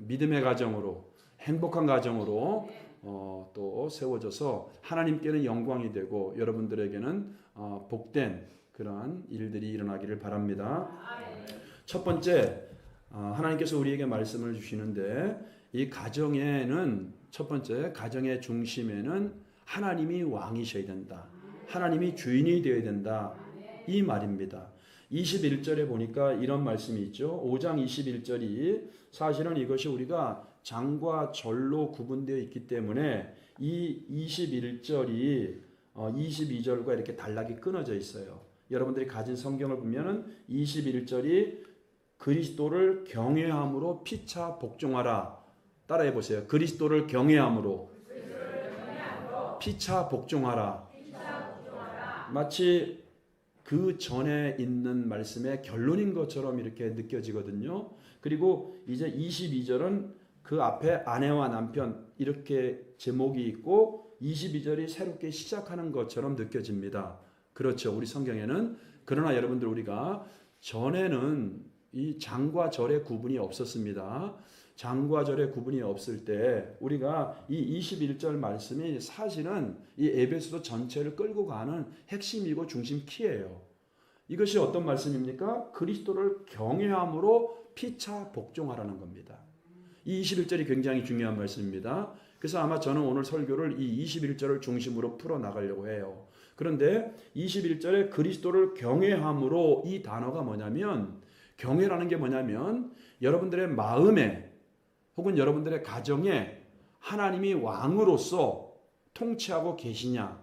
믿음의 가정으로, 행복한 가정으로 또 세워져서 하나님께는 영광이 되고 여러분들에게는 복된 그러한 일들이 일어나기를 바랍니다. 첫 번째, 하나님께서 우리에게 말씀을 주시는데 이 가정에는 첫 번째, 가정의 중심에는 하나님이 왕이셔야 된다. 하나님이 주인이 되어야 된다. 이 말입니다. 21절에 보니까 이런 말씀이 있죠. 5장 21절이 사실은 이것이 우리가 장과 절로 구분되어 있기 때문에 이 21절이 22절과 이렇게 단락이 끊어져 있어요. 여러분들이 가진 성경을 보면은 21절이 그리스도를 경외함으로 피차 복종하라. 따라해 보세요. 그리스도를 경외함으로 피차 복종하라. 마치 그 전에 있는 말씀의 결론인 것처럼 이렇게 느껴지거든요. 그리고 이제 22절은 그 앞에 아내와 남편 이렇게 제목이 있고 22절이 새롭게 시작하는 것처럼 느껴집니다. 그렇죠. 우리 성경에는. 그러나 여러분들 우리가 전에는 이 장과 절의 구분이 없었습니다. 장과 절의 구분이 없을 때 우리가 이 21절 말씀이 사실은 이 에베소서 전체를 끌고 가는 핵심이고 중심 키예요. 이것이 어떤 말씀입니까? 그리스도를 경외함으로 피차 복종하라는 겁니다. 이 21절이 굉장히 중요한 말씀입니다. 그래서 아마 저는 오늘 설교를 이 21절을 중심으로 풀어나가려고 해요. 그런데 21절에 그리스도를 경외함으로 이 단어가 뭐냐면 경외라는 게 뭐냐면 여러분들의 마음에 혹은 여러분들의 가정에 하나님이 왕으로서 통치하고 계시냐,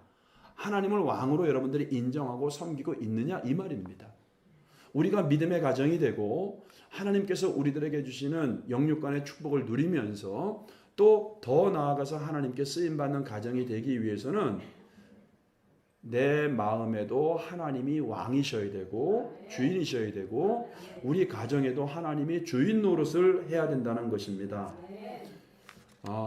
하나님을 왕으로 여러분들이 인정하고 섬기고 있느냐 이 말입니다. 우리가 믿음의 가정이 되고 하나님께서 우리들에게 주시는 영육간의 축복을 누리면서 또 더 나아가서 하나님께 쓰임받는 가정이 되기 위해서는 내 마음에도 하나님이 왕이셔야 되고 주인이셔야 되고 우리 가정에도 하나님이 주인 노릇을 해야 된다는 것입니다.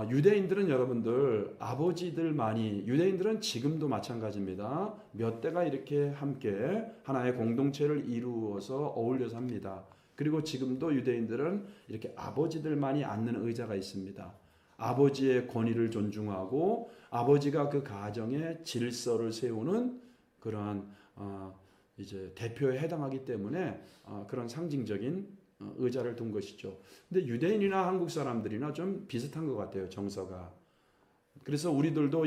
유대인들은 여러분들 아버지들만이, 유대인들은 지금도 마찬가지입니다. 몇 대가 이렇게 함께 하나의 공동체를 이루어서 어울려 삽니다. 그리고 지금도 유대인들은 이렇게 아버지들만이 앉는 의자가 있습니다. 아버지의 권위를 존중하고 아버지가 그 가정의 질서를 세우는 그러한 이제 대표에 해당하기 때문에 그런 상징적인 의자를 둔 것이죠. 근데 유대인이나 한국 사람들이나 좀 비슷한 것 같아요, 정서가. 그래서 우리들도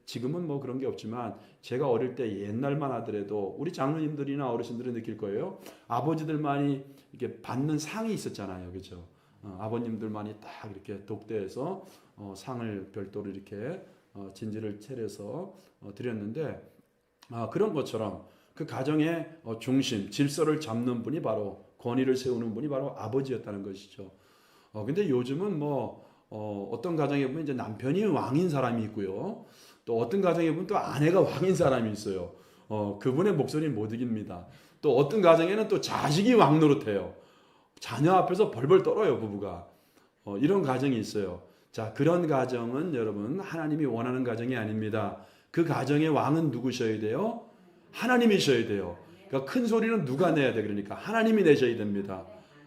지금은 뭐 그런 게 없지만 제가 어릴 때 옛날만 하더라도 우리 장로님들이나 어르신들은 느낄 거예요. 아버지들만이 이렇게 받는 상이 있었잖아요, 그렇죠? 아버님들만이 딱 이렇게 독대해서 상을 별도로 이렇게 진지를 차려서 드렸는데 그런 것처럼 그 가정의 중심, 질서를 잡는 분이 바로 권위를 세우는 분이 바로 아버지였다는 것이죠. 근데 요즘은 어떤 가정에 보면 이제 남편이 왕인 사람이 있고요. 또 어떤 가정에 보면 또 아내가 왕인 사람이 있어요. 그분의 목소리는 못 이깁니다. 또 어떤 가정에는 또 자식이 왕 노릇해요. 자녀 앞에서 벌벌 떨어요, 부부가. 이런 가정이 있어요. 자, 그런 가정은 여러분 하나님이 원하는 가정이 아닙니다. 그 가정의 왕은 누구셔야 돼요? 하나님이셔야 돼요. 그러니까 큰 소리는 누가 내야 돼? 그러니까 하나님이 내셔야 됩니다.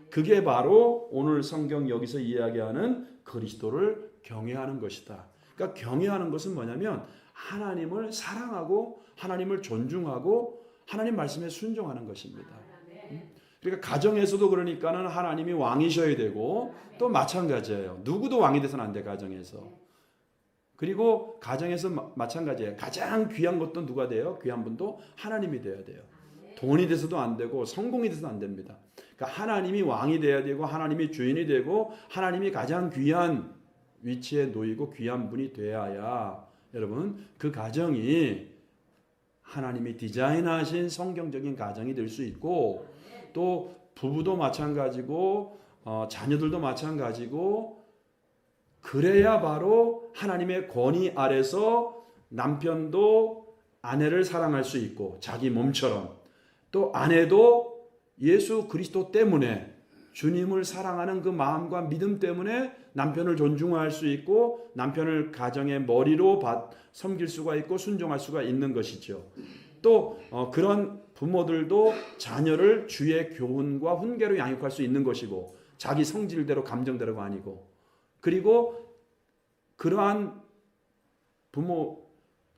그게 바로 오늘 성경 여기서 이야기하는 그리스도를 경외하는 것이다. 그러니까 경외하는 것은 뭐냐면 하나님을 사랑하고 하나님을 존중하고 하나님 말씀에 순종하는 것입니다. 그러니까 가정에서도 그러니까는 하나님이 왕이셔야 되고 또 마찬가지예요. 누구도 왕이 돼서는 안 돼, 가정에서. 그리고 가정에서 마찬가지예요. 가장 귀한 것도 누가 돼요? 귀한 분도 하나님이 돼야 돼요. 돈이 돼서도 안 되고 성공이 돼서도 안 됩니다. 그러니까 하나님이 왕이 돼야 되고 하나님이 주인이 되고 하나님이 가장 귀한 위치에 놓이고 귀한 분이 돼야 여러분 그 가정이 하나님이 디자인하신 성경적인 가정이 될 수 있고 또 부부도 마찬가지고 자녀들도 마찬가지고 그래야 바로 하나님의 권위 아래서 남편도 아내를 사랑할 수 있고 자기 몸처럼 또 아내도 예수 그리스도 때문에 주님을 사랑하는 그 마음과 믿음 때문에 남편을 존중할 수 있고 남편을 가정의 머리로 섬길 수가 있고 순종할 수가 있는 것이죠. 또 그런 부모들도 자녀를 주의 교훈과 훈계로 양육할 수 있는 것이고 자기 성질대로 감정대로가 아니고 그리고 그러한 부모,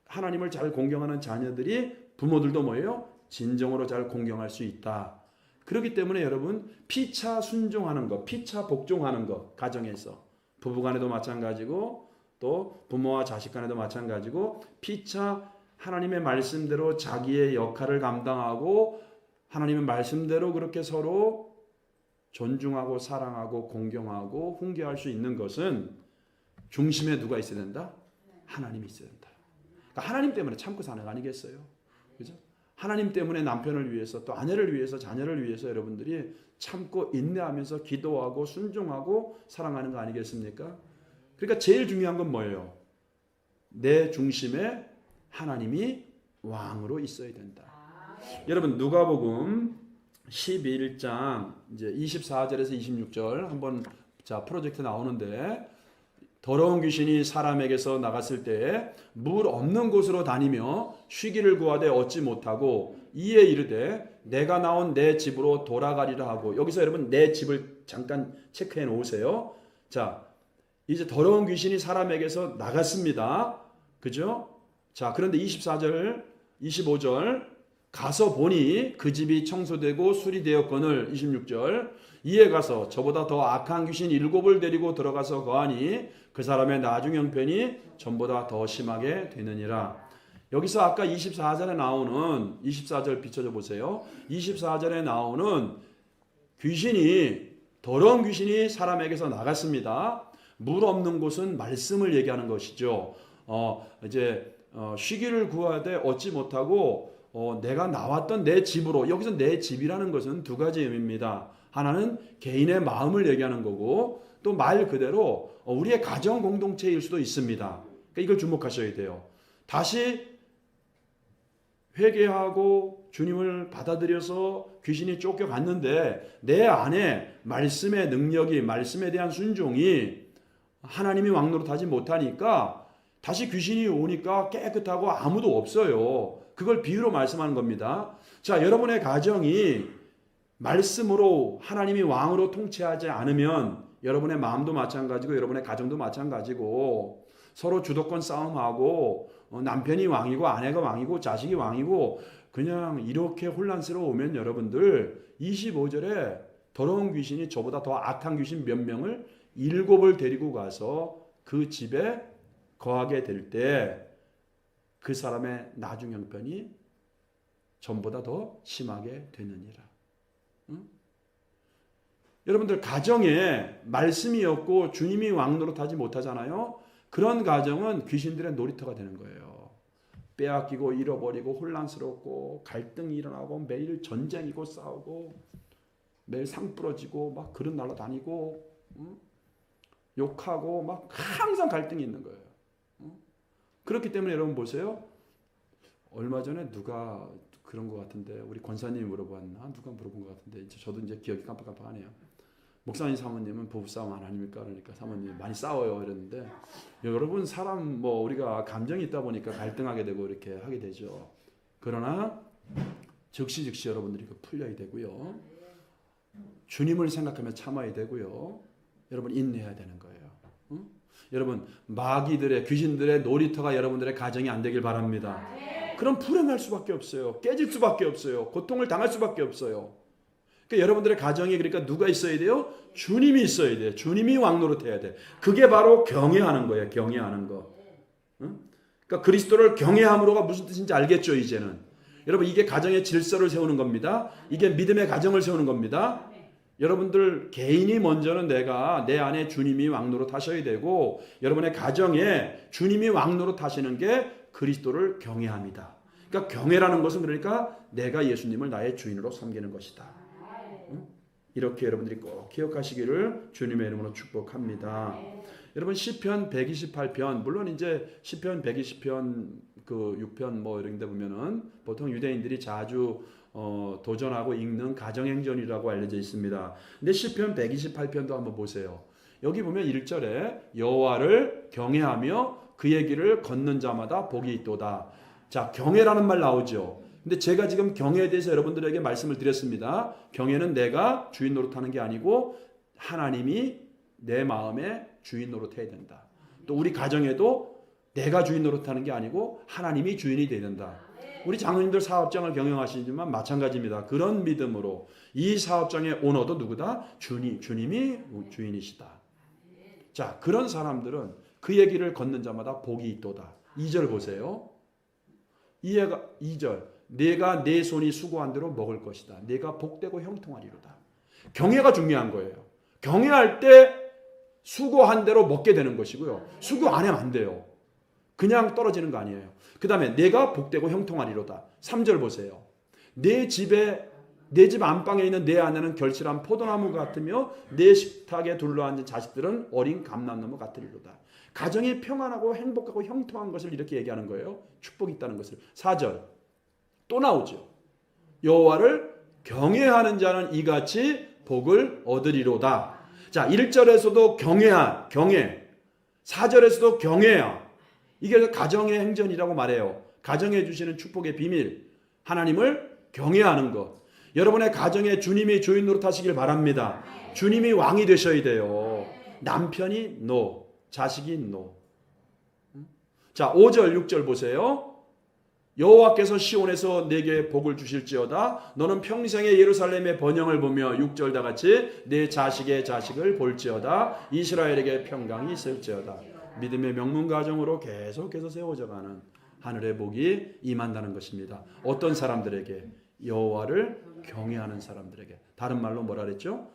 하나님을 잘 공경하는 자녀들이 부모들도 뭐예요? 진정으로 잘 공경할 수 있다. 그렇기 때문에 여러분 피차 순종하는 것, 피차 복종하는 것, 가정에서 부부간에도 마찬가지고 또 부모와 자식 간에도 마찬가지고 피차 하나님의 말씀대로 자기의 역할을 감당하고 하나님의 말씀대로 그렇게 서로 존중하고 사랑하고 공경하고 훈계할 수 있는 것은 중심에 누가 있어야 된다? 하나님이 있어야 된다. 그러니까 하나님 때문에 참고 사는 거 아니겠어요? 그죠? 하나님 때문에 남편을 위해서 또 아내를 위해서 자녀를 위해서 여러분들이 참고 인내하면서 기도하고 순종하고 사랑하는 거 아니겠습니까? 그러니까 제일 중요한 건 뭐예요? 내 중심에 하나님이 왕으로 있어야 된다. 여러분 누가복음 11장 이제 24절에서 26절 한번 자 프로젝트 나오는데 더러운 귀신이 사람에게서 나갔을 때 물 없는 곳으로 다니며 쉬기를 구하되 얻지 못하고 이에 이르되 내가 나온 내 집으로 돌아가리라 하고 여기서 여러분 내 집을 잠깐 체크해 놓으세요. 자 이제 더러운 귀신이 사람에게서 나갔습니다. 그죠? 자 그런데 24절 25절 가서 보니 그 집이 청소되고 수리되었거늘 26절 이에 가서 저보다 더 악한 귀신 7을 데리고 들어가서 거하니 그 사람의 나중 형편이 전보다 더 심하게 되느니라. 여기서 아까 24절에 나오는 24절 비춰줘 보세요. 24절에 나오는 귀신이 더러운 귀신이 사람에게서 나갔습니다. 물 없는 곳은 말씀을 얘기하는 것이죠. 쉬기를 구하되 얻지 못하고 내가 나왔던 내 집으로 여기서 내 집이라는 것은 두 가지 의미입니다. 하나는 개인의 마음을 얘기하는 거고 또 말 그대로 우리의 가정 공동체일 수도 있습니다. 그러니까 이걸 주목하셔야 돼요. 다시 회개하고 주님을 받아들여서 귀신이 쫓겨갔는데 내 안에 말씀의 능력이 말씀에 대한 순종이 하나님이 왕노릇하지 못하니까 다시 귀신이 오니까 깨끗하고 아무도 없어요. 그걸 비유로 말씀하는 겁니다. 자, 여러분의 가정이 말씀으로 하나님이 왕으로 통치하지 않으면 여러분의 마음도 마찬가지고 여러분의 가정도 마찬가지고 서로 주도권 싸움하고 남편이 왕이고 아내가 왕이고 자식이 왕이고 그냥 이렇게 혼란스러우면 여러분들 25절에 더러운 귀신이 저보다 더 악한 귀신 몇 명을 7을 데리고 가서 그 집에 거하게 될 때 그 사람의 나중 형편이 전보다 더 심하게 되느니라. 응? 여러분들 가정에 말씀이 없고 주님이 왕노릇하지 못하잖아요. 그런 가정은 귀신들의 놀이터가 되는 거예요. 빼앗기고 잃어버리고 혼란스럽고 갈등이 일어나고 매일 전쟁이고 싸우고 매일 상 부러지고 막 그릇 날아다니고 욕하고 막 항상 갈등이 있는 거예요. 그렇기 때문에 여러분 보세요. 얼마 전에 누가 그런 것 같은데 우리 권사님이 물어봤나? 누가 물어본 것 같은데 이제 저도 이제 기억이 깜빡깜빡하네요. 목사님 사모님은 부부싸움 안 아닙니까? 그러니까 사모님 많이 싸워요 이랬는데 여러분 사람 뭐 우리가 감정이 있다 보니까 갈등하게 되고 이렇게 하게 되죠. 그러나 즉시 여러분들이 풀려야 되고요. 주님을 생각하며 참아야 되고요. 여러분 인내해야 되는 거예요. 응? 여러분 마귀들의 귀신들의 놀이터가 여러분들의 가정이 안 되길 바랍니다. 그럼 불행할 수밖에 없어요. 깨질 수밖에 없어요. 고통을 당할 수밖에 없어요. 그러니까 여러분들의 가정에 그러니까 누가 있어야 돼요? 주님이 있어야 돼요. 주님이 왕노릇해야 돼. 그게 바로 경외하는 거예요. 경외하는 거. 응? 그러니까 그리스도를 경외함으로가 무슨 뜻인지 알겠죠 이제는. 여러분 이게 가정의 질서를 세우는 겁니다. 이게 믿음의 가정을 세우는 겁니다. 여러분들 개인이 먼저는 내가 내 안에 주님이 왕노릇 하셔야 되고 여러분의 가정에 주님이 왕노릇 하시는 게 그리스도를 경외합니다. 그러니까 경외라는 것은 그러니까 내가 예수님을 나의 주인으로 섬기는 것이다. 이렇게 여러분들이 꼭 기억하시기를 주님의 이름으로 축복합니다. 여러분 시편 128편 물론 이제 시편 120편 그 6편 뭐 이런 데 보면은 보통 유대인들이 자주 도전하고 읽는 가정행전이라고 알려져 있습니다. 근데 시편 128편도 한번 보세요. 여기 보면 1절에 여호와를 경외하며 그의 길을 걷는 자마다 복이 있도다. 자, 경외라는 말 나오죠. 근데 제가 지금 경외에 대해서 여러분들에게 말씀을 드렸습니다. 경외는 내가 주인 노릇하는 게 아니고 하나님이 내 마음에 주인 노릇해야 된다. 또 우리 가정에도 내가 주인 노릇하는 게 아니고 하나님이 주인이 돼야 된다. 우리 장로님들 사업장을 경영하시지만 마찬가지입니다. 그런 믿음으로 이 사업장의 오너도 누구다? 주님이 주인이시다. 자, 그런 사람들은 그 얘기를 걷는 자마다 복이 있도다. 2절 보세요. 2절. 내가 내 손이 수고한 대로 먹을 것이다. 내가 복되고 형통하리로다. 경외가 중요한 거예요. 경외할 때 수고한 대로 먹게 되는 것이고요. 수고 안 하면 안 돼요. 그냥 떨어지는 거 아니에요. 그 다음에 내가 복되고 형통하리로다. 3절 보세요. 내 집 안방에 있는 내 아내는 결실한 포도나무 같으며 내 식탁에 둘러앉은 자식들은 어린 감람나무 같으리로다. 가정이 평안하고 행복하고 형통한 것을 이렇게 얘기하는 거예요. 축복이 있다는 것을. 4절 또 나오죠. 여호와를 경외하는 자는 이같이 복을 얻으리로다. 자, 1절에서도 경외. 4절에서도 경외야. 이게 가정의 행전이라고 말해요. 가정에 주시는 축복의 비밀. 하나님을 경외하는 것. 여러분의 가정에 주님이 주인 노릇하시길 바랍니다. 주님이 왕이 되셔야 돼요. 남편이 no, 자식이 no. 자, 5절, 6절 보세요. 여호와께서 시온에서 내게 복을 주실지어다. 너는 평생에 예루살렘의 번영을 보며 6절 다 같이 내 자식의 자식을 볼지어다. 이스라엘에게 평강이 있을지어다. 믿음의 명문 가정으로 계속해서 세워져가는 하늘의 복이 임한다는 것입니다. 어떤 사람들에게? 여호와를 경외하는 사람들에게. 다른 말로 뭐라 그랬죠?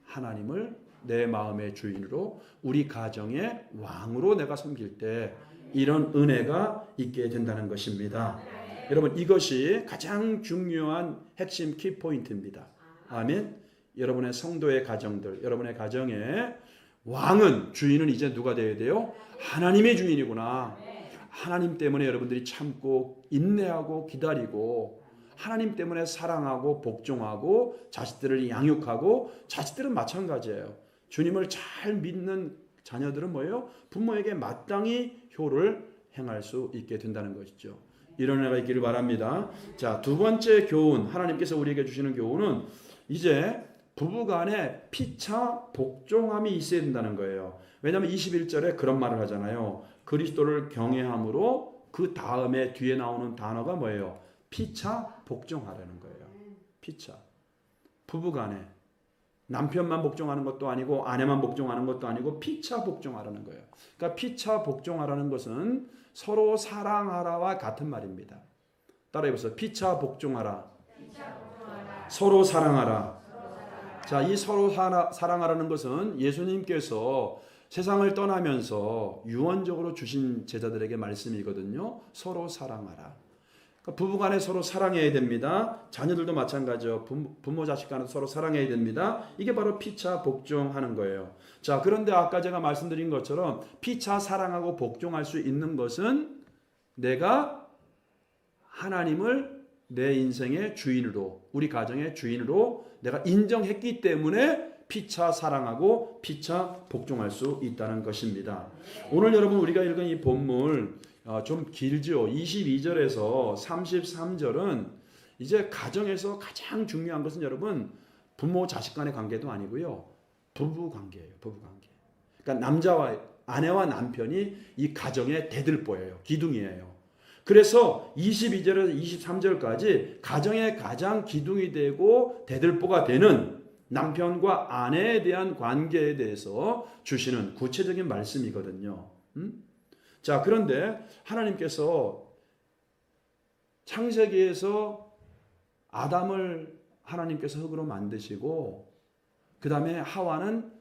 하나님을 내 마음의 주인으로 우리 가정의 왕으로 내가 섬길 때 이런 은혜가 있게 된다는 것입니다. 여러분, 이것이 가장 중요한 핵심 키포인트입니다. 아멘. 여러분의 성도의 가정들, 여러분의 가정의 왕은, 주인은 이제 누가 되어야 돼요? 하나님의 주인이구나. 하나님 때문에 여러분들이 참고 인내하고 기다리고 하나님 때문에 사랑하고 복종하고 자식들을 양육하고, 자식들은 마찬가지예요. 주님을 잘 믿는 자녀들은 뭐예요? 부모에게 마땅히 효를 행할 수 있게 된다는 것이죠. 이런 애가 있기를 바랍니다. 자, 두 번째 교훈, 하나님께서 우리에게 주시는 교훈은 이제 부부간에 피차 복종함이 있어야 된다는 거예요. 왜냐하면 21절에 그런 말을 하잖아요. 그리스도를 경외함으로 그 다음에 뒤에 나오는 단어가 뭐예요? 피차 복종하라는 거예요. 피차. 부부간에 남편만 복종하는 것도 아니고 아내만 복종하는 것도 아니고 피차 복종하라는 거예요. 그러니까 피차 복종하라는 것은 서로 사랑하라와 같은 말입니다. 따라해보세요. 피차 복종하라. 서로 사랑하라. 자, 이 서로 사랑하라는 것은 예수님께서 세상을 떠나면서 유언적으로 주신 제자들에게 말씀이거든요. 서로 사랑하라. 그러니까 부부간에 서로 사랑해야 됩니다. 자녀들도 마찬가지죠. 부모 자식 간에 서로 사랑해야 됩니다. 이게 바로 피차 복종하는 거예요. 자, 그런데 아까 제가 말씀드린 것처럼 피차 사랑하고 복종할 수 있는 것은 내가 하나님을 내 인생의 주인으로, 우리 가정의 주인으로 내가 인정했기 때문에 피차 사랑하고 피차 복종할 수 있다는 것입니다. 오늘 여러분 우리가 읽은 이 본문 좀 길죠. 22절에서 33절은 이제 가정에서 가장 중요한 것은 여러분 부모 자식 간의 관계도 아니고요. 부부 관계예요. 부부 관계. 그러니까 남자와 아내와 남편이 이 가정의 대들보예요. 기둥이에요. 그래서 22절에서 23절까지 가정의 가장 기둥이 되고 대들보가 되는 남편과 아내에 대한 관계에 대해서 주시는 구체적인 말씀이거든요. 자, 그런데 하나님께서 창세기에서 아담을 하나님께서 흙으로 만드시고 그 다음에 하와는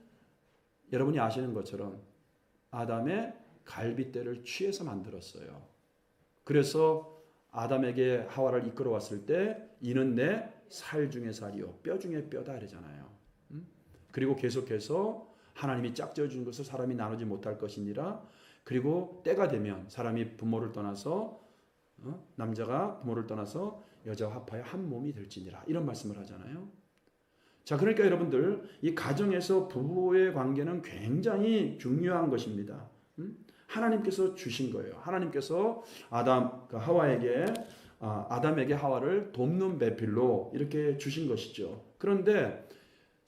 여러분이 아시는 것처럼 아담의 갈빗대를 취해서 만들었어요. 그래서 아담에게 하와를 이끌어 왔을 때 이는 내 살 중에 살이요 뼈 중에 뼈다 이러잖아요. 그리고 계속해서 하나님이 짝지어 준 것을 사람이 나누지 못할 것이니라. 그리고 때가 되면 사람이 부모를 떠나서 남자가 부모를 떠나서 여자와 합하여 한 몸이 될지니라. 이런 말씀을 하잖아요. 자, 그러니까 여러분들 이 가정에서 부부의 관계는 굉장히 중요한 것입니다. 하나님께서 주신 거예요. 하나님께서 아담에게 하와를 돕는 배필로 이렇게 주신 것이죠. 그런데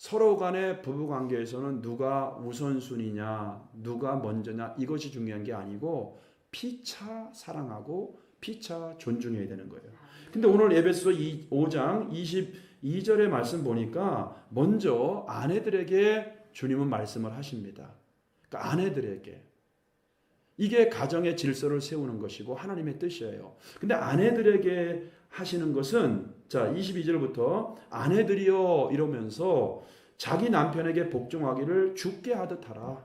서로 간의 부부 관계에서는 누가 우선순위냐, 누가 먼저냐 이것이 중요한 게 아니고 피차 사랑하고 피차 존중해야 되는 거예요. 근데 오늘 에베소 5장 22절의 말씀 보니까 먼저 아내들에게 주님은 말씀을 하십니다. 그러니까 아내들에게 이게 가정의 질서를 세우는 것이고 하나님의 뜻이에요. 근데 아내들에게 하시는 것은 자 22절부터 아내들이여 이러면서 자기 남편에게 복종하기를 주께 하듯 하라.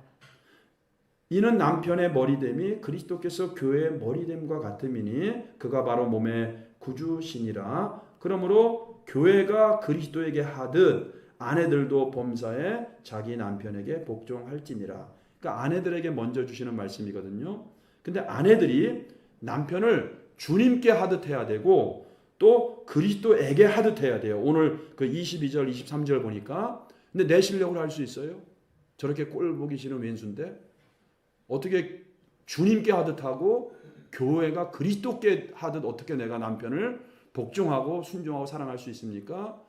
이는 남편의 머리됨이 그리스도께서 교회의 머리됨과 같음이니 그가 바로 몸의 구주시니라. 그러므로 교회가 그리스도에게 하듯 아내들도 범사에 자기 남편에게 복종할지니라. 그러니까 아내들에게 먼저 주시는 말씀이거든요. 근데 아내들이 남편을 주님께 하듯 해야 되고 또 그리스도에게 하듯 해야 돼요. 오늘 그 22절 23절 보니까 근데 내 실력으로 할 수 있어요? 저렇게 꼴 보기 싫은 왼수인데 어떻게 주님께 하듯 하고 교회가 그리스도께 하듯 어떻게 내가 남편을 복종하고 순종하고 사랑할 수 있습니까?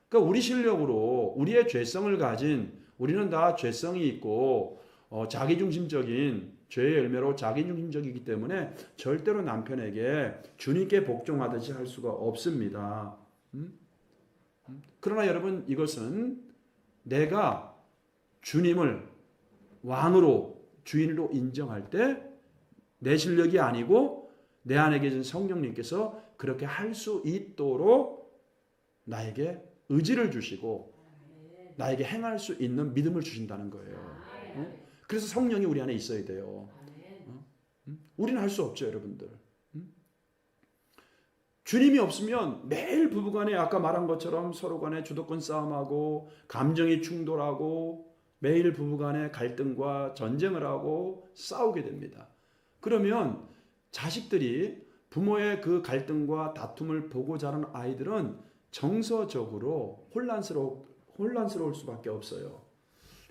그러니까 우리 실력으로 우리의 죄성을 가진 우리는 다 죄성이 있고 자기중심적인 죄의 열매로 자기중심적이기 때문에 절대로 남편에게 주님께 복종하듯이 할 수가 없습니다. 그러나 여러분 이것은 내가 주님을 왕으로 주인으로 인정할 때 내 실력이 아니고 내 안에 계신 성령님께서 그렇게 할 수 있도록 나에게 의지를 주시고 나에게 행할 수 있는 믿음을 주신다는 거예요. 그래서 성령이 우리 안에 있어야 돼요. 우리는 할 수 없죠, 여러분들. 주님이 없으면 매일 부부간에 아까 말한 것처럼 서로 간에 주도권 싸움하고 감정이 충돌하고 매일 부부간에 갈등과 전쟁을 하고 싸우게 됩니다. 그러면 자식들이 부모의 그 갈등과 다툼을 보고 자란 아이들은 정서적으로 혼란스러울 수밖에 없어요.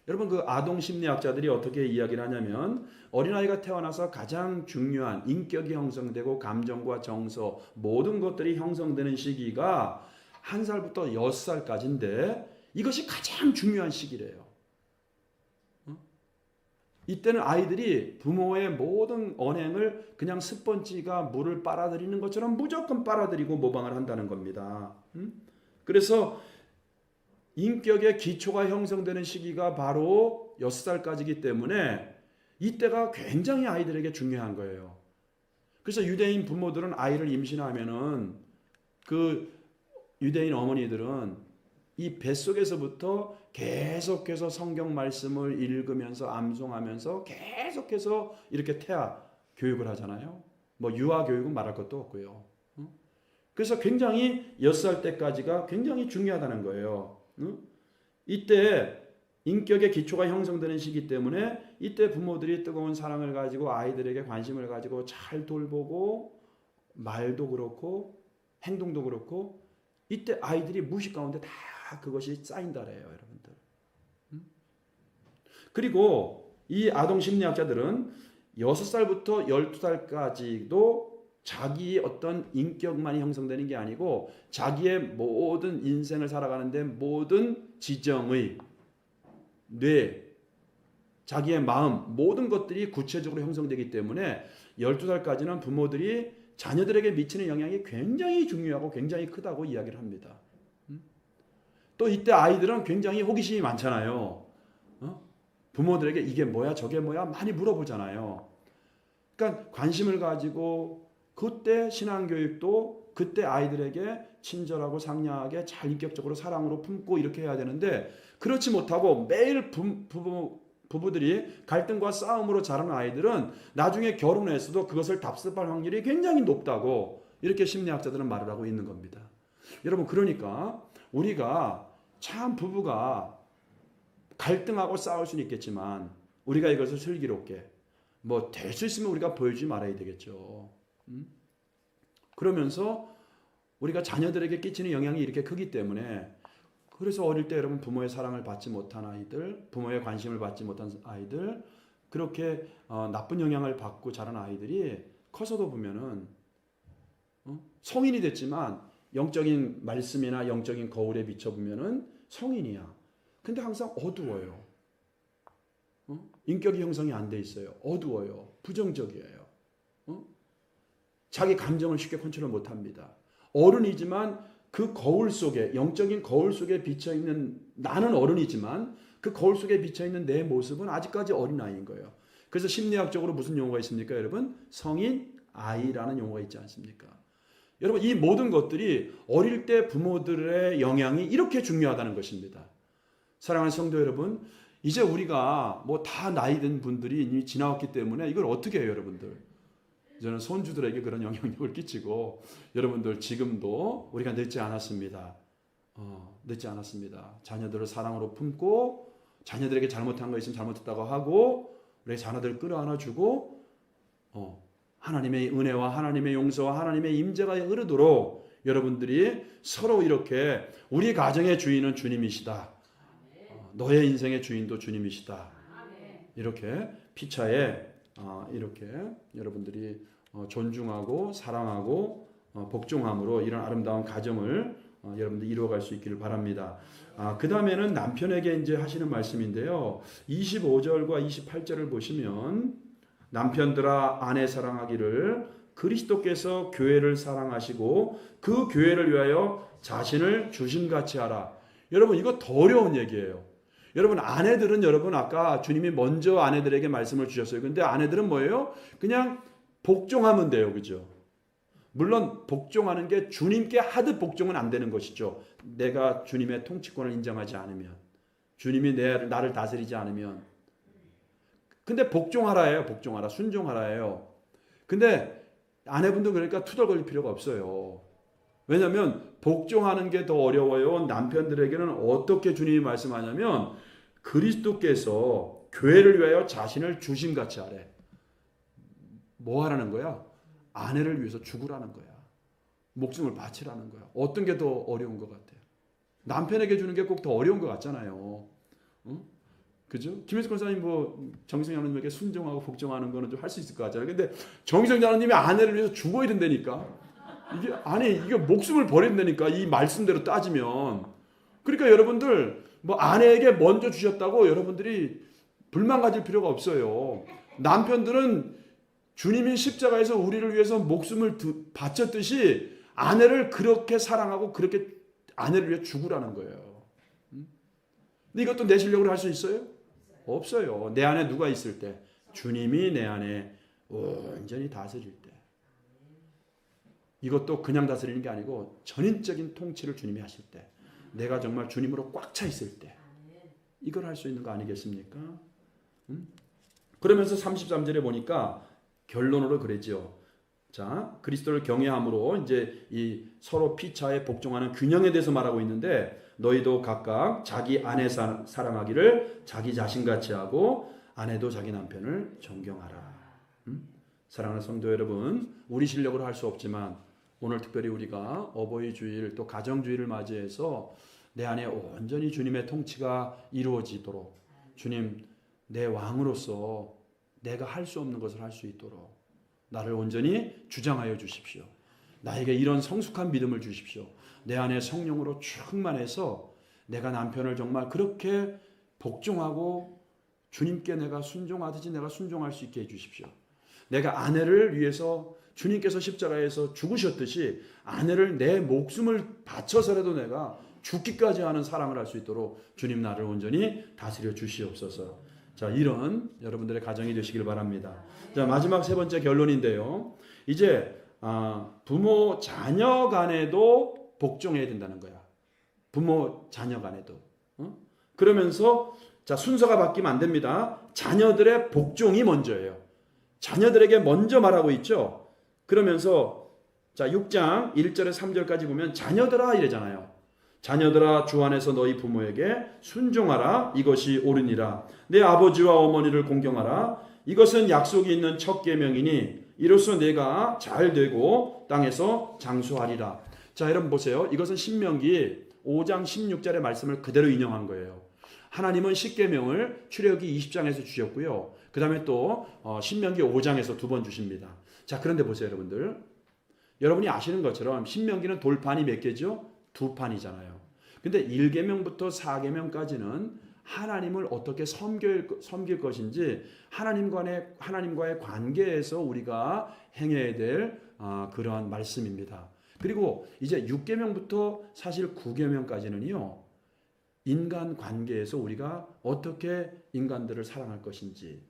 여러분 그 아동 심리학자들이 어떻게 이야기를 하냐면 어린아이가 태어나서 가장 중요한 인격이 형성되고 감정과 정서 모든 것들이 형성되는 시기가 1살부터 6살까지인데 이것이 가장 중요한 시기래요. 이때는 아이들이 부모의 모든 언행을 그냥 스펀지가 물을 빨아들이는 것처럼 무조건 빨아들이고 모방을 한다는 겁니다. 그래서 인격의 기초가 형성되는 시기가 바로 6살까지이기 때문에 이때가 굉장히 아이들에게 중요한 거예요. 그래서 유대인 부모들은 아이를 임신하면은 그 유대인 어머니들은 이 뱃속에서부터 계속해서 성경 말씀을 읽으면서 암송하면서 계속해서 이렇게 태아 교육을 하잖아요. 뭐 유아 교육은 말할 것도 없고요. 그래서 굉장히 6살 때까지가 굉장히 중요하다는 거예요. 이때 인격의 기초가 형성되는 시기 때문에 이때 부모들이 뜨거운 사랑을 가지고 아이들에게 관심을 가지고 잘 돌보고 말도 그렇고 행동도 그렇고 이때 아이들이 무의식 가운데 다 그것이 쌓인다래요, 여러분들. 그리고 이 아동 심리학자들은 6살부터 12살까지도 자기의 어떤 인격만이 형성되는 게 아니고 자기의 모든 인생을 살아가는데 모든 지정의 뇌, 자기의 마음 모든 것들이 구체적으로 형성되기 때문에 12살까지는 부모들이 자녀들에게 미치는 영향이 굉장히 중요하고 굉장히 크다고 이야기를 합니다. 또 이때 아이들은 굉장히 호기심이 많잖아요. 부모들에게 이게 뭐야 저게 뭐야 많이 물어보잖아요. 그러니까 관심을 가지고 그때 신앙교육도 그때 아이들에게 친절하고 상냥하게 잘 인격적으로 사랑으로 품고 이렇게 해야 되는데 그렇지 못하고 매일 부부들이 갈등과 싸움으로 자라는 아이들은 나중에 결혼해서도 그것을 답습할 확률이 굉장히 높다고 이렇게 심리학자들은 말을 하고 있는 겁니다. 여러분 그러니까 우리가 참 부부가 갈등하고 싸울 수는 있겠지만 우리가 이것을 슬기롭게 뭐 될 수 있으면 우리가 보여주지 말아야 되겠죠. 그러면서 우리가 자녀들에게 끼치는 영향이 이렇게 크기 때문에 그래서 어릴 때 여러분 부모의 사랑을 받지 못한 아이들, 부모의 관심을 받지 못한 아이들 그렇게 나쁜 영향을 받고 자란 아이들이 커서도 보면은 성인이 됐지만 영적인 말씀이나 영적인 거울에 비춰보면은 성인이야. 근데 항상 어두워요. 인격이 형성이 안 돼 있어요. 어두워요. 부정적이에요. 자기 감정을 쉽게 컨트롤 못합니다. 어른이지만 그 거울 속에, 영적인 거울 속에 비쳐있는, 나는 어른이지만 그 거울 속에 비쳐있는 내 모습은 아직까지 어린아이인 거예요. 그래서 심리학적으로 무슨 용어가 있습니까, 여러분? 성인 아이라는 용어가 있지 않습니까? 여러분, 이 모든 것들이 어릴 때 부모들의 영향이 이렇게 중요하다는 것입니다. 사랑하는 성도 여러분, 이제 우리가 뭐 다 나이 든 분들이 이미 지나왔기 때문에 이걸 어떻게 해요, 여러분들? 저는 손주들에게 그런 영향력을 끼치고, 여러분들 지금도 우리가 늦지 않았습니다. 늦지 않았습니다. 자녀들을 사랑으로 품고, 자녀들에게 잘못한 거 있으면 잘못했다고 하고, 우리 자녀들을 끌어안아주고, 하나님의 은혜와 하나님의 용서와 하나님의 임재가 흐르도록 여러분들이 서로 이렇게 우리 가정의 주인은 주님이시다. 너의 인생의 주인도 주님이시다. 이렇게 피차에 이렇게 여러분들이 존중하고 사랑하고 복종함으로 이런 아름다운 가정을 여러분들 이루어갈 수 있기를 바랍니다. 그 다음에는 남편에게 이제 하시는 말씀인데요. 25절과 28절을 보시면 남편들아 아내 사랑하기를 그리스도께서 교회를 사랑하시고 그 교회를 위하여 자신을 주심같이 하라. 여러분 이거 더 어려운 얘기예요. 여러분 아내들은 여러분 아까 주님이 먼저 아내들에게 말씀을 주셨어요. 근데 아내들은 뭐예요? 그냥 복종하면 돼요. 그죠? 물론 복종하는 게 주님께 하듯 복종은 안 되는 것이죠. 내가 주님의 통치권을 인정하지 않으면, 주님이 나를 다스리지 않으면. 근데 복종하라예요. 복종하라. 순종하라예요. 근데 아내분도 그러니까 투덜거릴 필요가 없어요. 왜냐하면 복종하는 게 더 어려워요. 남편들에게는 어떻게 주님이 말씀하냐면 그리스도께서 교회를 위하여 자신을 주심같이 하래. 뭐 하라는 거야? 아내를 위해서 죽으라는 거야. 목숨을 바치라는 거야. 어떤 게 더 어려운 것 같아요? 남편에게 주는 게 꼭 더 어려운 것 같잖아요. 그죠? 김혜수 권사님 뭐 정희성 장로님에게 순종하고 복종하는 거는 좀 할 수 있을 것 같잖아요. 근데 정희성 장로님이 아내를 위해서 죽어야 된다니까. 이게 목숨을 버린다니까. 이 말씀대로 따지면. 그러니까 여러분들 뭐 아내에게 먼저 주셨다고 여러분들이 불만 가질 필요가 없어요. 남편들은 주님이 십자가에서 우리를 위해서 목숨을 바쳤듯이 아내를 그렇게 사랑하고 그렇게 아내를 위해 죽으라는 거예요. 근데 이것도 내 실력으로 할 수 있어요? 없어요. 내 안에 누가 있을 때? 주님이 내 안에 온전히 다스릴 때. 이것도 그냥 다스리는 게 아니고 전인적인 통치를 주님이 하실 때, 내가 정말 주님으로 꽉 차 있을 때 이걸 할 수 있는 거 아니겠습니까? 그러면서 33절에 보니까 결론으로 그러죠. 자, 그리스도를 경외함으로 이제 이 서로 피차에 복종하는 균형에 대해서 말하고 있는데, 너희도 각각 자기 아내 사랑하기를 자기 자신같이 하고 아내도 자기 남편을 존경하라. 사랑하는 성도 여러분, 우리 실력으로 할 수 없지만 오늘 특별히 우리가 어버이 주일 또 가정 주일을 맞이해서 내 안에 온전히 주님의 통치가 이루어지도록, 주님 내 왕으로서 내가 할 수 없는 것을 할 수 있도록 나를 온전히 주장하여 주십시오. 나에게 이런 성숙한 믿음을 주십시오. 내 안에 성령으로 충만해서 내가 남편을 정말 그렇게 복종하고 주님께 내가 순종하듯이 내가 순종할 수 있게 해주십시오. 내가 아내를 위해서 주님께서 십자가에서 죽으셨듯이 아내를 내 목숨을 바쳐서라도 내가 죽기까지 하는 사랑을 할 수 있도록 주님 나를 온전히 다스려 주시옵소서. 자, 이런 여러분들의 가정이 되시길 바랍니다. 자, 마지막 세 번째 결론인데요. 이제 부모 자녀 간에도 복종해야 된다는 거야. 부모 자녀 간에도. 그러면서 자, 순서가 바뀌면 안 됩니다. 자녀들의 복종이 먼저예요. 자녀들에게 먼저 말하고 있죠. 그러면서 자, 6장 1절에 3절까지 보면 자녀들아 이래잖아요. 자녀들아 주 안에서 너희 부모에게 순종하라. 이것이 옳으니라. 내 아버지와 어머니를 공경하라. 이것은 약속이 있는 첫 계명이니 이로써 내가 잘 되고 땅에서 장수하리라. 자, 여러분 보세요. 이것은 신명기 5장 16절의 말씀을 그대로 인용한 거예요. 하나님은 십계명을 출애굽기 20장에서 주셨고요. 그 다음에 또 신명기 5장에서 두 번 주십니다. 자, 그런데 보세요, 여러분들. 여러분이 아시는 것처럼 신명기는 돌판이 몇 개죠? 두 판이잖아요. 근데 1계명부터 4계명까지는 하나님을 어떻게 섬길 것인지 하나님과의 관계에서 우리가 행해야 될 그러한 말씀입니다. 그리고 이제 6계명부터 사실 9계명까지는요. 인간 관계에서 우리가 어떻게 인간들을 사랑할 것인지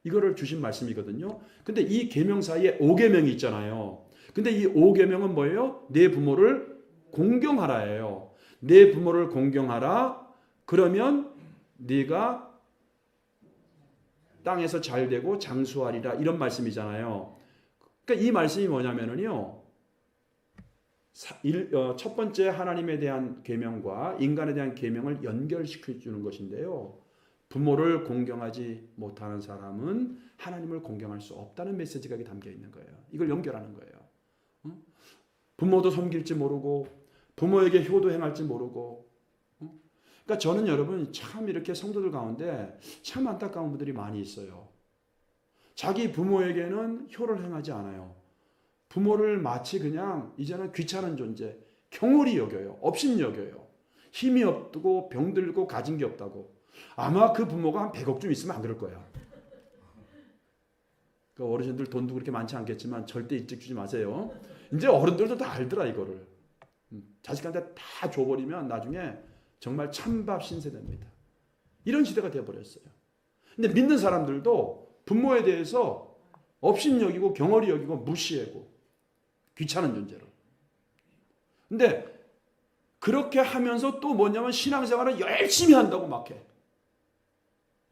이거를 주신 말씀이거든요. 근데 이 계명 사이에 5계명이 있잖아요. 근데 이 5계명은 뭐예요? 내 부모를 공경하라예요. 내 부모를 공경하라. 그러면 네가 땅에서 잘 되고 장수하리라 이런 말씀이잖아요. 그러니까 이 말씀이 뭐냐면은요. 첫 번째 하나님에 대한 계명과 인간에 대한 계명을 연결시켜 주는 것인데요. 부모를 공경하지 못하는 사람은 하나님을 공경할 수 없다는 메시지가 담겨 있는 거예요. 이걸 연결하는 거예요. 부모도 섬길지 모르고 부모에게 효도 행할지 모르고. 그러니까 저는 여러분 참 이렇게 성도들 가운데 참 안타까운 분들이 많이 있어요. 자기 부모에게는 효를 행하지 않아요. 부모를 마치 그냥 이제는 귀찮은 존재, 경홀히 여겨요. 업신 여겨요. 힘이 없고 병들고 가진 게 없다고. 아마 그 부모가 한 100억쯤 있으면 안 그럴 거야. 그 어르신들 돈도 그렇게 많지 않겠지만 절대 일찍 주지 마세요. 이제 어른들도 다 알더라 이거를. 자식한테 다 줘버리면 나중에 정말 찬밥 신세됩니다. 이런 시대가 되어버렸어요. 근데 믿는 사람들도 부모에 대해서 업신여기고 경홀히 여기고 무시하고 귀찮은 존재로. 근데 그렇게 하면서 또 뭐냐면 신앙생활을 열심히 한다고 막 해.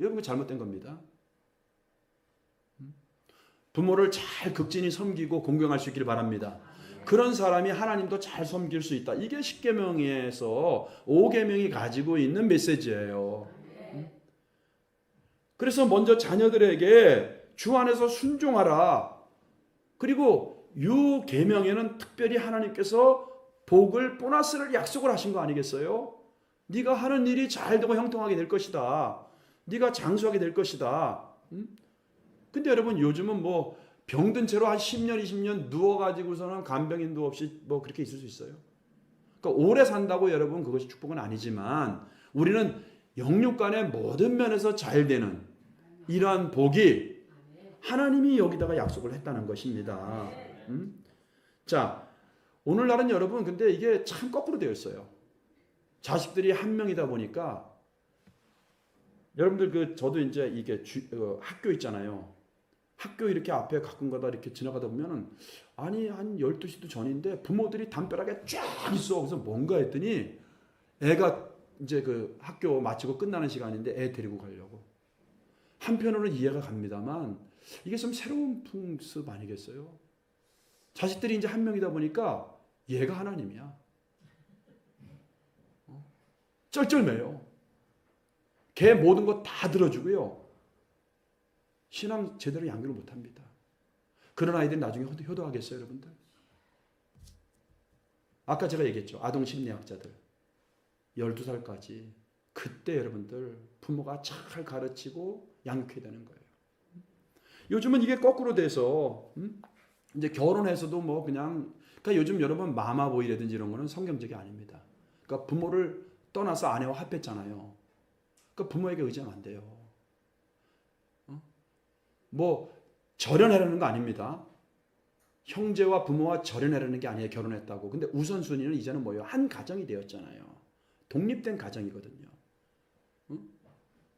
여러분 그 잘못된 겁니다. 부모를 잘 극진히 섬기고 공경할 수 있기를 바랍니다. 그런 사람이 하나님도 잘 섬길 수 있다. 이게 10계명에서 5계명이 가지고 있는 메시지예요. 그래서 먼저 자녀들에게 주 안에서 순종하라. 그리고 6계명에는 특별히 하나님께서 복을 보너스를 약속을 하신 거 아니겠어요? 네가 하는 일이 잘 되고 형통하게 될 것이다. 네가 장수하게 될 것이다. 근데 여러분 요즘은 뭐 병든 채로 한 10년, 20년 누워가지고서는 간병인도 없이 뭐 그렇게 있을 수 있어요. 그러니까 오래 산다고 여러분 그것이 축복은 아니지만 우리는 영육간의 모든 면에서 잘 되는 이러한 복이 하나님이 여기다가 약속을 했다는 것입니다. 자, 오늘날은 여러분 근데 이게 참 거꾸로 되어 있어요. 자식들이 한 명이다 보니까 여러분들 저도 이제 이게 학교 있잖아요. 학교 이렇게 앞에 가끔 가다 이렇게 지나가다 보면은 아니 한 12시도 전인데 부모들이 담벼락에 쫙 있어. 그래서 뭔가 했더니 애가 이제 그 학교 마치고 끝나는 시간인데 애 데리고 가려고. 한편으로는 이해가 갑니다만 이게 좀 새로운 풍습 아니겠어요? 자식들이 이제 한 명이다 보니까 얘가 하나님이야. 쩔쩔매요. 걔 모든 거 다 들어주고요. 신앙 제대로 양육을 못합니다. 그런 아이들이 나중에 효도하겠어요, 여러분들? 아까 제가 얘기했죠. 아동 심리학자들 12살까지 그때 여러분들 부모가 잘 가르치고 양육해야 되는 거예요. 요즘은 이게 거꾸로 돼서 이제 결혼해서도 뭐 그냥 그러니까 요즘 여러분 마마보이라든지 이런 거는 성경적이 아닙니다. 그러니까 부모를 떠나서 아내와 합했잖아요. 그러니까 부모에게 의지하면 안 돼요. 뭐 절연하려는 거 아닙니다. 형제와 부모와 절연하려는 게 아니에요. 결혼했다고. 근데 우선순위는 이제는 뭐예요? 한 가정이 되었잖아요. 독립된 가정이거든요.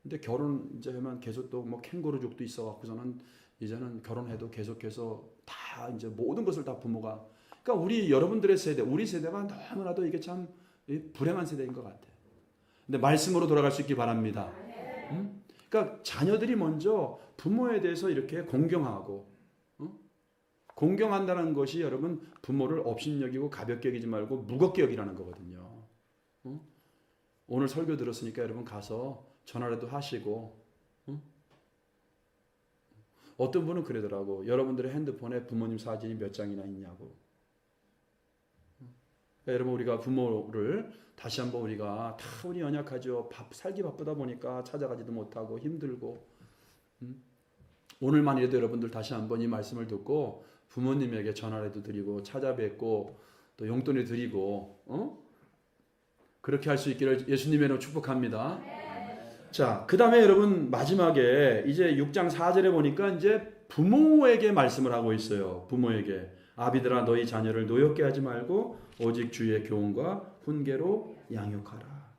근데 결혼 이제 하면 계속 또 뭐 캥거루족도 있어갖고서는 이제는 결혼해도 계속해서 다 이제 모든 것을 다 부모가. 그러니까 우리 여러분들의 세대, 우리 세대가 너무나도 이게 참 불행한 세대인 것 같아요. 근데 말씀으로 돌아갈 수 있기 바랍니다. 그러니까 자녀들이 먼저 부모에 대해서 이렇게 공경하고 공경한다는 것이 여러분 부모를 업신여기고 가볍게 여기지 말고 무겁게 여기라는 거거든요. 오늘 설교 들었으니까 여러분 가서 전화라도 하시고 어떤 분은 그러더라고. 여러분들의 핸드폰에 부모님 사진이 몇 장이나 있냐고. 그러니까 여러분 우리가 부모를 다시 한번 우리가 다 우리 연약하죠. 살기 바쁘다 보니까 찾아가지도 못하고 힘들고 오늘만이라도 여러분들 다시 한번 이 말씀을 듣고 부모님에게 전화라도 드리고 찾아뵙고 또 용돈을 드리고 그렇게 할 수 있기를 예수님의 이름으로 축복합니다. 자, 그 다음에 여러분 마지막에 이제 6장 4절에 보니까 이제 부모에게 말씀을 하고 있어요. 부모에게 아비들아 너희 자녀를 노엽게 하지 말고 오직 주의 교훈과 훈계로 양육하라.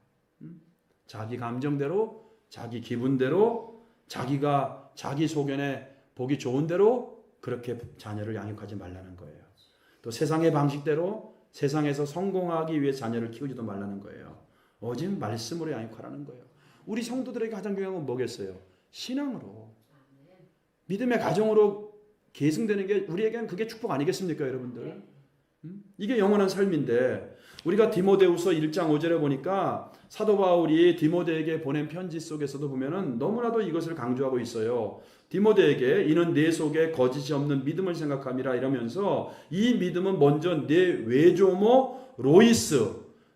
자기 감정대로, 자기 기분대로, 자기가 자기 소견에 보기 좋은 대로 그렇게 자녀를 양육하지 말라는 거예요. 또 세상의 방식대로 세상에서 성공하기 위해 자녀를 키우지도 말라는 거예요. 오직 말씀으로 양육하라는 거예요. 우리 성도들에게 가장 중요한 건 뭐겠어요? 신앙으로, 믿음의 가정으로 계승되는 게 우리에게는 그게 축복 아니겠습니까, 여러분들? 이게 영원한 삶인데 우리가 디모데후서 1장 5절에 보니까 사도 바울이 디모데에게 보낸 편지 속에서도 보면은 너무나도 이것을 강조하고 있어요. 디모데에게 이는 내 속에 거짓이 없는 믿음을 생각함이라 이러면서 이 믿음은 먼저 내 외조모 로이스,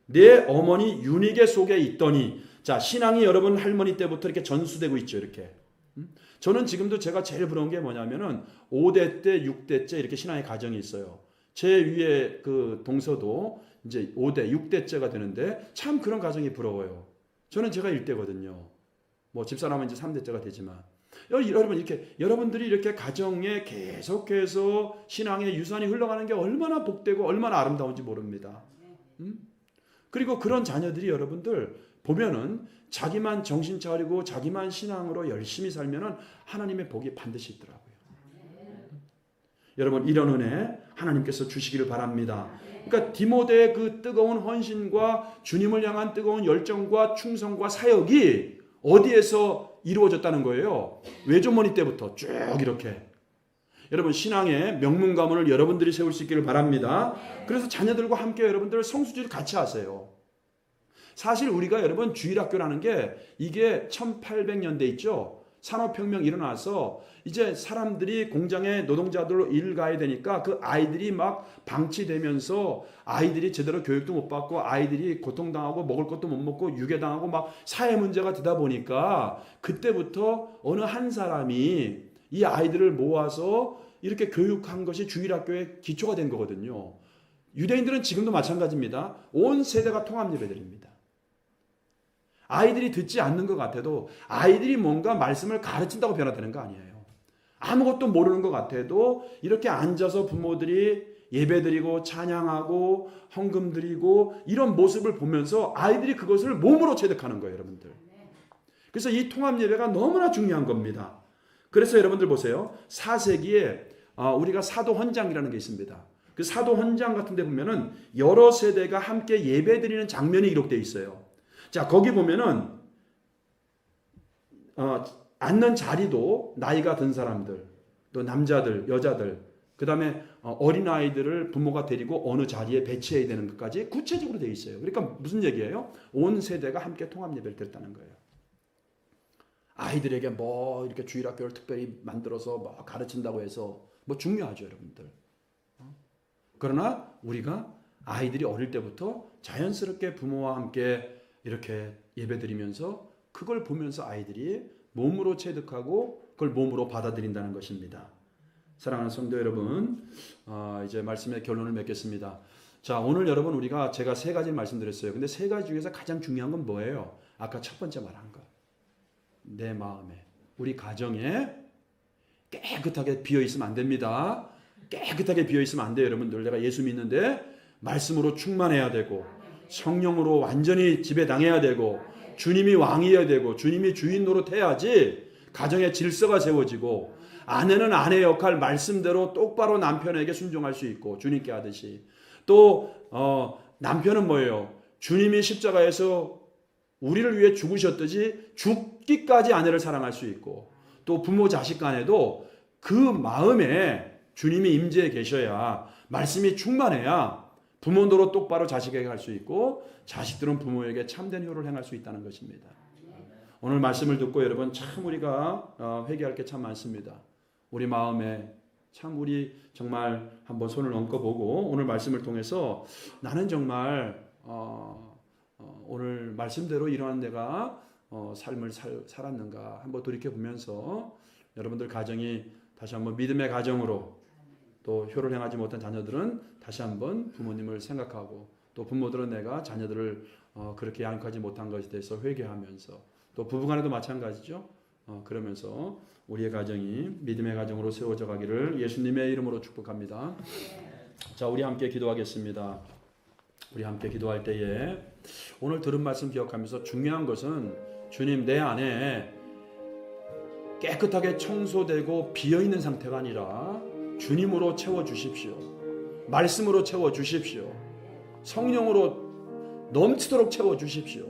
내 어머니 유니게 속에 있더니, 자, 신앙이 여러분 할머니 때부터 이렇게 전수되고 있죠, 이렇게. 저는 지금도 제가 제일 부러운 게 뭐냐면은 5대 때, 6대째 이렇게 신앙의 가정이 있어요. 제 위에 그 동서도 이제 5대, 6대째가 되는데 참 그런 가정이 부러워요. 저는 제가 1대거든요. 뭐 집사람은 이제 3대째가 되지만 여러분 이렇게 여러분들이 이렇게 가정에 계속해서 신앙의 유산이 흘러가는 게 얼마나 복되고 얼마나 아름다운지 모릅니다. 그리고 그런 자녀들이 여러분들 보면은 자기만 정신 차리고 자기만 신앙으로 열심히 살면은 하나님의 복이 반드시 있더라고요. 여러분 이런 은혜 하나님께서 주시기를 바랍니다. 그러니까 디모데의 그 뜨거운 헌신과 주님을 향한 뜨거운 열정과 충성과 사역이 어디에서 이루어졌다는 거예요? 외조모니 때부터 쭉 이렇게. 여러분 신앙의 명문 가문을 여러분들이 세울 수 있기를 바랍니다. 그래서 자녀들과 함께 여러분들 성수주를 같이 하세요. 사실 우리가 여러분 주일학교라는 게 이게 1800년대 있죠. 산업혁명 일어나서 이제 사람들이 공장에 노동자들로 일 가야 되니까 그 아이들이 막 방치되면서 아이들이 제대로 교육도 못 받고 아이들이 고통당하고 먹을 것도 못 먹고 유괴당하고 막 사회 문제가 되다 보니까 그때부터 어느 한 사람이 이 아이들을 모아서 이렇게 교육한 것이 주일학교의 기초가 된 거거든요. 유대인들은 지금도 마찬가지입니다. 온 세대가 통합예배드립니다. 아이들이 듣지 않는 것 같아도 아이들이 뭔가 말씀을 가르친다고 변화되는 거 아니에요. 아무것도 모르는 것 같아도 이렇게 앉아서 부모들이 예배드리고 찬양하고 헌금 드리고 이런 모습을 보면서 아이들이 그것을 몸으로 체득하는 거예요, 여러분들. 그래서 이 통합예배가 너무나 중요한 겁니다. 그래서 여러분들 보세요. 4세기에 우리가 사도헌장이라는 게 있습니다. 그 사도헌장 같은 데 보면은 여러 세대가 함께 예배드리는 장면이 기록되어 있어요. 자, 거기 보면은 앉는 자리도 나이가 든 사람들, 또 남자들, 여자들, 그 다음에 어린아이들을 부모가 데리고 어느 자리에 배치해야 되는 것까지 구체적으로 되어 있어요. 그러니까 무슨 얘기예요? 온 세대가 함께 통합예배를 드렸다는 거예요. 아이들에게 뭐 이렇게 주일학교를 특별히 만들어서 뭐 가르친다고 해서 뭐 중요하죠, 여러분들. 그러나 우리가 아이들이 어릴 때부터 자연스럽게 부모와 함께 이렇게 예배드리면서 그걸 보면서 아이들이 몸으로 체득하고 그걸 몸으로 받아들인다는 것입니다. 사랑하는 성도 여러분, 이제 말씀의 결론을 맺겠습니다. 자, 오늘 여러분 우리가 제가 세 가지 말씀드렸어요. 근데 세 가지 중에서 가장 중요한 건 뭐예요? 아까 첫 번째 말한 거. 내 마음에, 우리 가정에 깨끗하게 비어 있으면 안 됩니다. 깨끗하게 비어 있으면 안 돼요, 여러분들. 내가 예수 믿는데 말씀으로 충만해야 되고 성령으로 완전히 지배당해야 되고 주님이 왕이어야 되고 주님이 주인 노릇해야지 가정의 질서가 세워지고 아내는 아내 역할 말씀대로 똑바로 남편에게 순종할 수 있고 주님께 하듯이 또 남편은 뭐예요? 주님이 십자가에서 우리를 위해 죽으셨듯이 죽기까지 아내를 사랑할 수 있고 또 부모 자식 간에도 그 마음에 주님이 임재해 계셔야 말씀이 충만해야 부모노릇 똑바로 자식에게 할 수 있고 자식들은 부모에게 참된 효를 행할 수 있다는 것입니다. 오늘 말씀을 듣고 여러분 참 우리가 회개할 게 참 많습니다. 우리 마음에 참 우리 정말 한번 손을 얹어보고 오늘 말씀을 통해서 나는 정말 오늘 말씀대로 이러한 내가 삶을 살았는가 한번 돌이켜보면서 여러분들 가정이 다시 한번 믿음의 가정으로 또 효를 행하지 못한 자녀들은 다시 한번 부모님을 생각하고 또 부모들은 내가 자녀들을 그렇게 양육하지 못한 것에 대해서 회개하면서 또 부부간에도 마찬가지죠. 그러면서 우리의 가정이 믿음의 가정으로 세워져 가기를 예수님의 이름으로 축복합니다. 자, 우리 함께 기도하겠습니다. 우리 함께 기도할 때에 오늘 들은 말씀 기억하면서 중요한 것은 주님 내 안에 깨끗하게 청소되고 비어있는 상태가 아니라 주님으로 채워주십시오. 말씀으로 채워주십시오. 성령으로 넘치도록 채워주십시오.